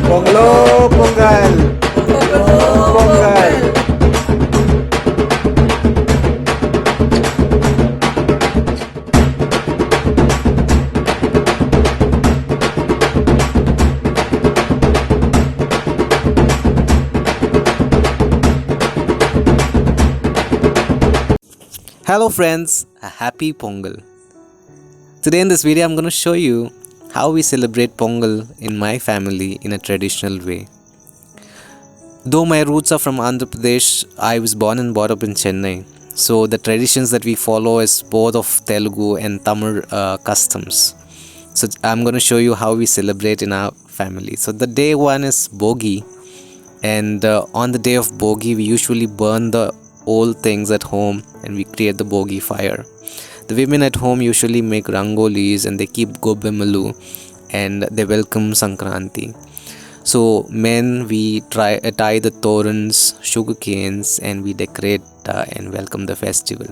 Ponglo, Pongal. Pongal. Hello friends, a happy Pongal. Today in this video I'm going to show you how we celebrate Pongal in my family in a traditional way. Though my roots are from Andhra Pradesh, I was born and brought up in Chennai. So the traditions that we follow is both of Telugu and Tamil customs. So I'm going to show you how we celebrate in our family. So the day one is Bogi, and on the day of Bogi we usually burn the old things at home and we create the Bogi fire. The women at home usually make rangolis and they keep gobemalu and they welcome Sankranti. So men, we tie the torans, sugar canes, and we decorate and welcome the festival.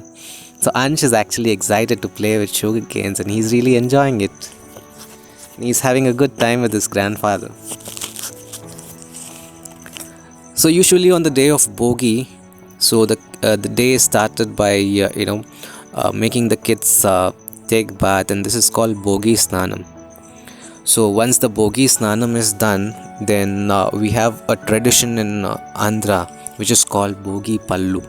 So Ansh is actually excited to play with sugar canes and he's really enjoying it. He's having a good time with his grandfather. So usually on the day of Bogi, so the day is started by making the kids take bath, and this is called Bogi Snanam. So once the Bogi Snanam is done, then we have a tradition in Andhra which is called Bogi Pallu.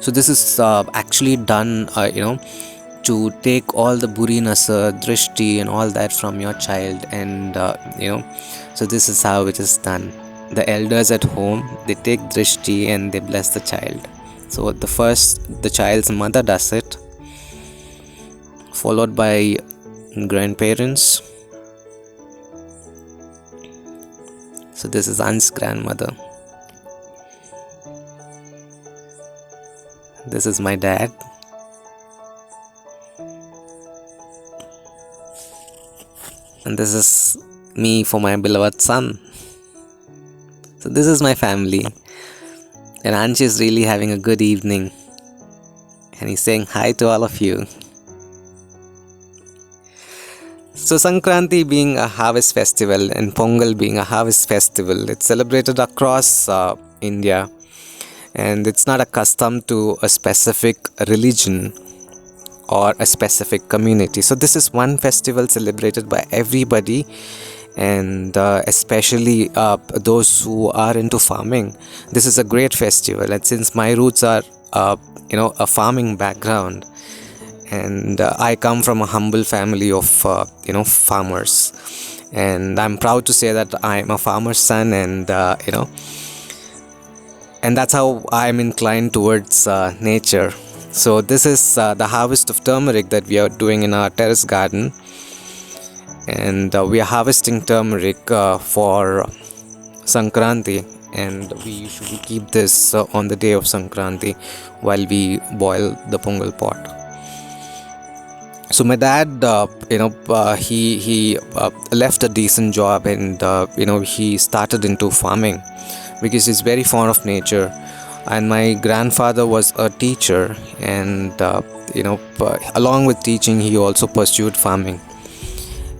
So this is actually done to take all the buri nasa, drishti and all that from your child, and so this is how it is done. The elders at home, they take drishti and they bless the child. So the child's mother does it, followed by grandparents. So this is Ansh's grandmother. This is my dad. And this is me for my beloved son. So this is my family, and Ansh is really having a good evening and he's saying hi to all of you. So Sankranti being a harvest festival and Pongal being a harvest festival, it's celebrated across India, and it's not a custom to a specific religion or a specific community. So this is one festival celebrated by everybody, and especially those who are into farming. This is a great festival, and since my roots are a farming background, and I come from a humble family of farmers, and I'm proud to say that I'm a farmer's son, and and that's how I'm inclined towards nature. So this is the harvest of turmeric that we are doing in our terrace garden, and we are harvesting turmeric for Sankranti, and we usually keep this on the day of Sankranti while we boil the Pongal pot. So my dad he left a decent job, and he started into farming because he's very fond of nature. And my grandfather was a teacher, and along with teaching he also pursued farming.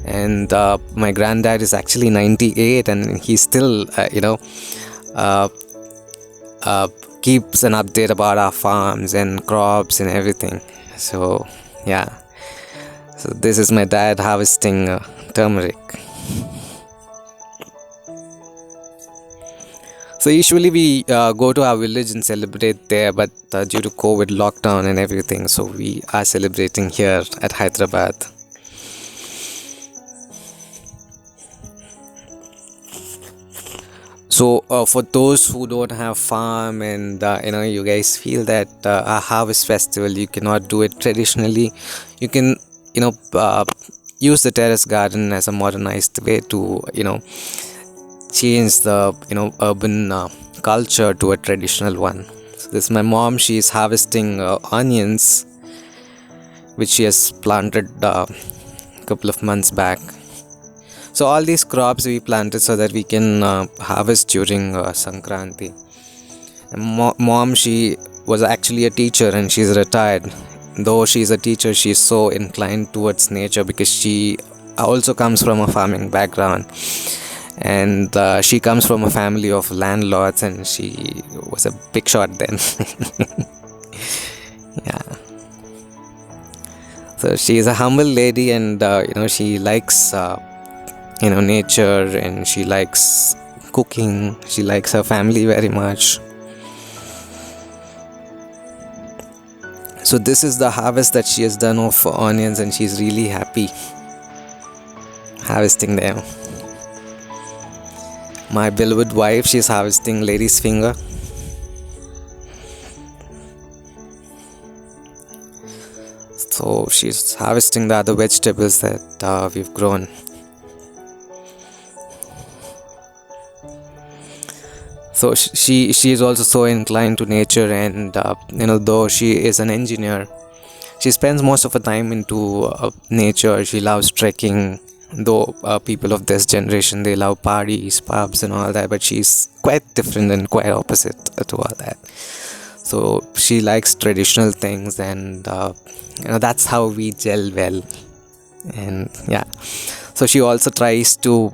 And my granddad is actually 98, and he still keeps an update about our farms and crops and everything. So yeah, so this is my dad harvesting turmeric. So usually we go to our village and celebrate there, but due to COVID lockdown and everything, so we are celebrating here at Hyderabad. So for those who don't have farm, and you guys feel that a harvest festival you cannot do it traditionally, you can use the terrace garden as a modernized way to change the urban culture to a traditional one. So this is my mom. She is harvesting onions, which she has planted a couple of months back. So all these crops we planted so that we can harvest during Sankranti. And mom, she was actually a teacher and she's retired. Though she's a teacher, she's so inclined towards nature because she also comes from a farming background, and she comes from a family of landlords, and she was a big shot then. Yeah. So she is a humble lady, and she likes nature, and she likes cooking. She likes her family very much. So this is the harvest that she has done of onions, and she's really happy harvesting them. My beloved wife, she's harvesting lady's finger. So she's harvesting the other vegetables that we've grown. So she is also so inclined to nature, and though she is an engineer, she spends most of her time into nature. She loves trekking. Though people of this generation, they love parties, pubs and all that, but she's quite different and quite opposite to all that. So she likes traditional things, and that's how we gel well. And yeah, so she also tries to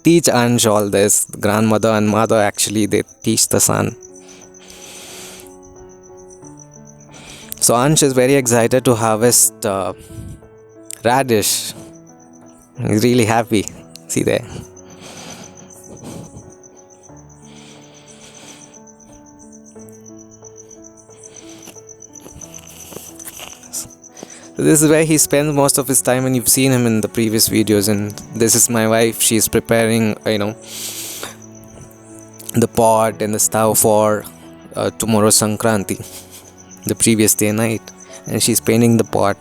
teach Ansh all this. Grandmother and mother, actually, they teach the son. So Ansh is very excited to harvest radish. He's really happy. See there. So this is where he spends most of his time, and you've seen him in the previous videos. And this is my wife. She's preparing the pot and the stove for tomorrow's Sankranti, the previous day night, and she's painting the pot.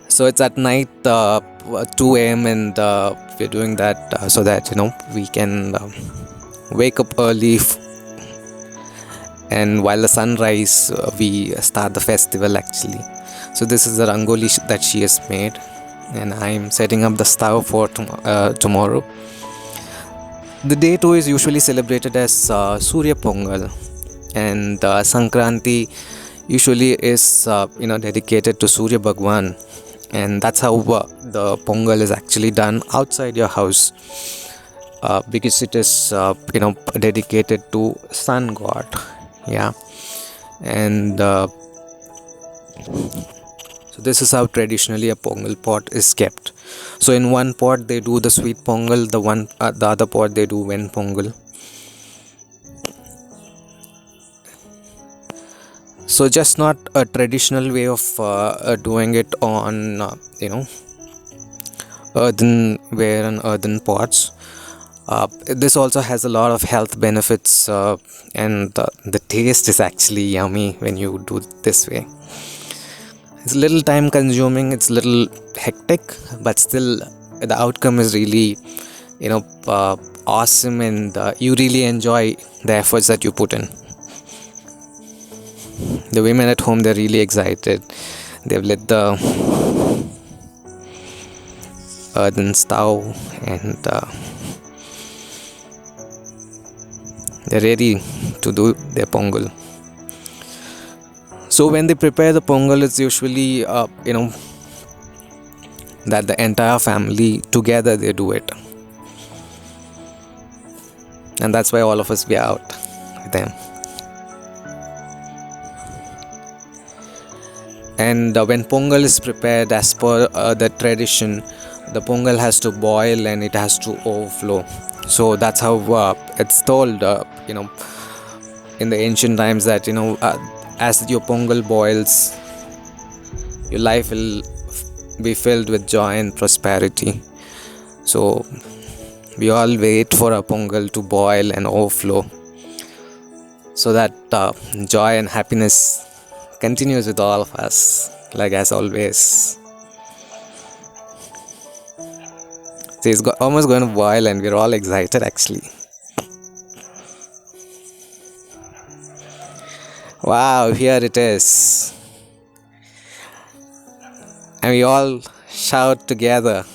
So it's at night 2 a.m. and we're doing that so that we can wake up early, and while the sunrise we start the festival actually. So this is the rangoli that she has made, and I'm setting up the stove for tomorrow. The day 2 is usually celebrated as Surya Pongal, and Sankranti usually is dedicated to Surya Bhagwan, and that's how the Pongal is actually done outside your house, because it is dedicated to sun god. Yeah. And so this is how traditionally a Pongal pot is kept. So in one pot they do the sweet Pongal, the other pot they do ven Pongal. So just not a traditional way of doing it on earthenware and earthen pots. This also has a lot of health benefits, and the taste is actually yummy when you do it this way. It's a little time consuming, it's a little hectic, but still the outcome is really awesome, and you really enjoy the efforts that you put in. The women at home, they're really excited. They've lit the earthen stove, and they're ready to do their Pongal. So when they prepare the Pongal, it's usually that the entire family together they do it, and that's why all of us we are out with them. And when Pongal is prepared as per the tradition, the Pongal has to boil and it has to overflow. So that's how it's told in the ancient times that as your Pongal boils, your life will be filled with joy and prosperity. So we all wait for a Pongal to boil and overflow, so that joy and happiness continues with all of us, like as always. So it's almost going to boil, and we're all excited actually. Wow, here it is. And we all shout together.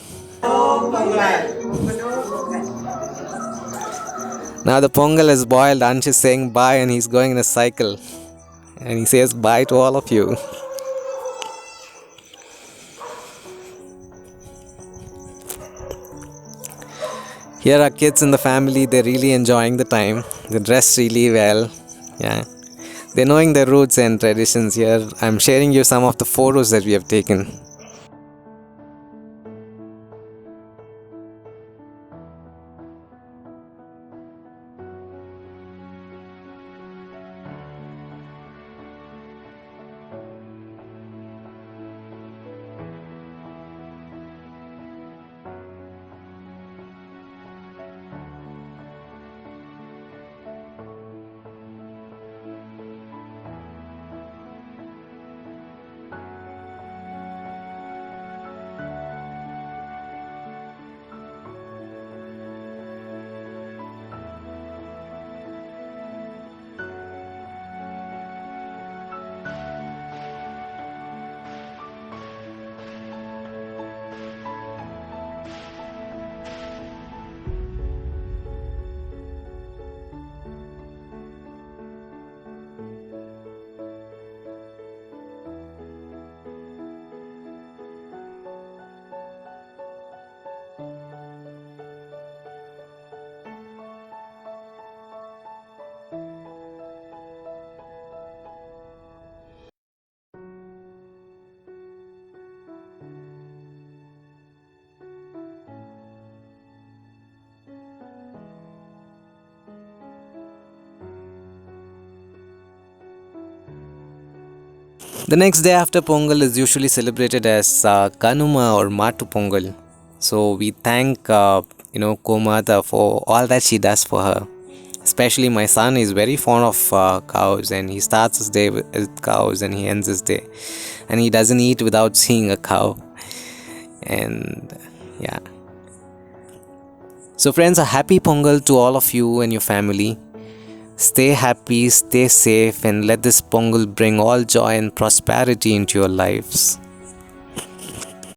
Now the pongal is boiled. Ansh is saying bye and he's going in a cycle. And he says bye to all of you. Here are kids in the family. They're really enjoying the time. They dress really well. Yeah. They're knowing their roots and traditions here. I'm sharing you some of the photos that we have taken. The next day after Pongal is usually celebrated as Kanuma or Matu Pongal. So we thank Gomata for all that she does for her. Especially my son is very fond of cows, and he starts his day with cows and he ends his day. And he doesn't eat without seeing a cow. And yeah. So friends, a happy Pongal to all of you and your family. Stay happy, stay safe, and let this Pongal bring all joy and prosperity into your lives.